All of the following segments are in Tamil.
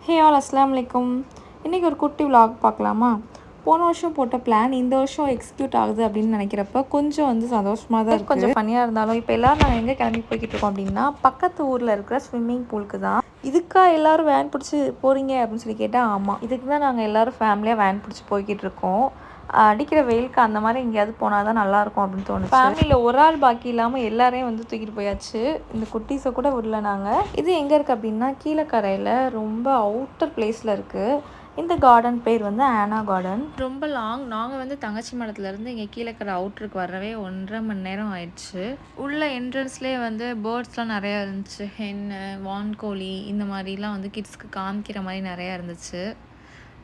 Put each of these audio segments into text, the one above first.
ஹே ஆல் அஸ்ஸலாமு அலைக்கும். இன்றைக்கி ஒரு குட்டி vlog பார்க்கலாமா? போன வருஷம் போட்ட பிளான் இந்த வருஷம் எக்ஸிக்யூட் ஆகுது அப்படின்னு நினைக்கிறப்ப கொஞ்சம் வந்து சந்தோஷமாக தான் இருக்குது. கொஞ்சம் ஃபன்னியாக இருந்தாலும் இப்போ எல்லோரும் நாங்கள் எங்கே கிளம்பி போய்கிட்டு இருக்கோம் அப்படின்னா பக்கத்து ஊரில் இருக்கிற ஸ்விம்மிங் பூலுக்கு தான். இதுக்கா எல்லோரும் வேன் பிடிச்சி போகிறீங்க அப்படின்னு சொல்லி கேட்டால் ஆமாம், இதுக்கு தான் நாங்கள் எல்லோரும் ஃபேமிலியாக வேன் பிடிச்சி போய்கிட்டு இருக்கோம். அடிக்கிற வெயிலுக்கு அந்த மாதிரி எங்கேயாவது போனால் தான் நல்லாயிருக்கும் அப்படின்னு தோணுச்சு. ஃபேமிலியில் ஒரு ஆள் பாக்கி இல்லாமல் எல்லாரையும் வந்து தூக்கிட்டு போயாச்சு. இந்த குட்டீஸை கூட விடல நாங்கள். இது எங்கே இருக்குது அப்படின்னா கீழக்கரையில் ரொம்ப அவுட்டர் பிளேஸில் இருக்குது. இந்த கார்டன் பேர் வந்து ஆனா கார்டன். ரொம்ப லாங். நாங்கள் வந்து தங்கச்சி மடத்துலேருந்து இங்கே கீழக்கரை அவுட்டருக்கு வரவே 1.5 மணி நேரம் ஆயிடுச்சு. உள்ள என்ட்ரன்ஸ்லேயே வந்து பேர்ட்ஸ்லாம் நிறையா இருந்துச்சு. ஹென்னு, வான்கோழி இந்த மாதிரிலாம் வந்து கிட்ஸ்க்கு காமிக்கிற மாதிரி நிறையா இருந்துச்சு.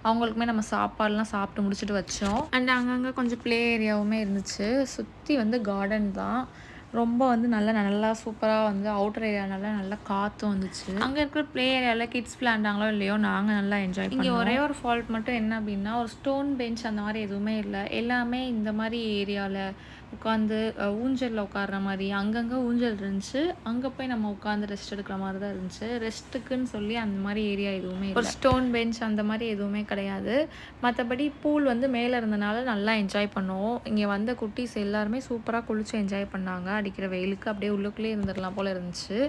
அவங்களுக்குமே நம்ம சாப்பாடுலாம் சாப்பிட்டு முடிச்சுட்டு வச்சோம். அண்ட் அங்கங்கே கொஞ்சம் ப்ளே ஏரியாவுமே இருந்துச்சு. சுற்றி வந்து கார்டன் தான். ரொம்ப வந்து நல்லா சூப்பராக வந்து அவுட்டர் ஏரியானால நல்லா காற்றும் வந்துச்சு. அங்கே இருக்கிற ப்ளே ஏரியாவில் கிட்ஸ் விளையாண்டாங்களோ இல்லையோ நாங்கள் நல்லா என்ஜாய் பண்ணோம். இங்கே ஒரே ஒரு ஃபால்ட் மட்டும் என்ன அப்படின்னா ஒரு ஸ்டோன் பெஞ்ச் அந்த மாதிரி எதுவுமே இல்லை. எல்லாமே இந்த மாதிரி ஏரியாவில் உட்காந்து ஊஞ்சலில் உட்கார்ற மாதிரி அங்கங்கே ஊஞ்சல் இருந்துச்சு. அங்கே போய் நம்ம உட்காந்து ரெஸ்ட் எடுக்கிற மாதிரி தான் இருந்துச்சு. ரெஸ்ட்டுக்குன்னு சொல்லி அந்த மாதிரி ஏரியா எதுவுமே இல்லை. ஒரு ஸ்டோன் பெஞ்ச் அந்த மாதிரி எதுவுமே கிடையாது. மற்றபடி பூல் வந்து மேலே இருந்தனால நல்லா என்ஜாய் பண்ணுவோம். இங்கே வந்த குட்டீஸ் எல்லாருமே சூப்பராக குளிச்சு என்ஜாய் பண்ணாங்க. அடிக்கிற வெயிலுக்கு அப்படியே உள்ளுக்குள்ளேயே இருந்துடலாம் போல் இருந்துச்சு.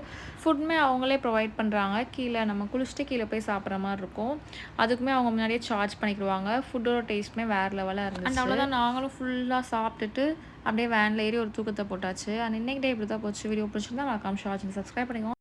ஃபுட்டுமே அவங்களே ப்ரொவைட் பண்ணுறாங்க. கீழே நம்ம குளிச்சுட்டு கீழே போய் சாப்பிட்ற மாதிரி இருக்கும். அதுக்குமே அவங்க முன்னாடியே சார்ஜ் பண்ணிக்கிடுவாங்க. ஃபுட்டோட டேஸ்ட்டுமே வேறு லெவலாக இருந்துச்சு. அண்ட் அவ்வளோதான், நாங்களும் ஃபுல்லாக சாப்பிட்டுட்டு அப்படியே வேனில் ஏறி ஒரு தூக்கத்தை போட்டாச்சு. அண்ட் இன்னைக்கு டே இப்படி தான் போச்சு. வீடியோ பிடிச்சிருந்தா மறக்காம ஷேர் பண்ணி சப்ஸ்கிரைப் பண்ணிக்கோங்க.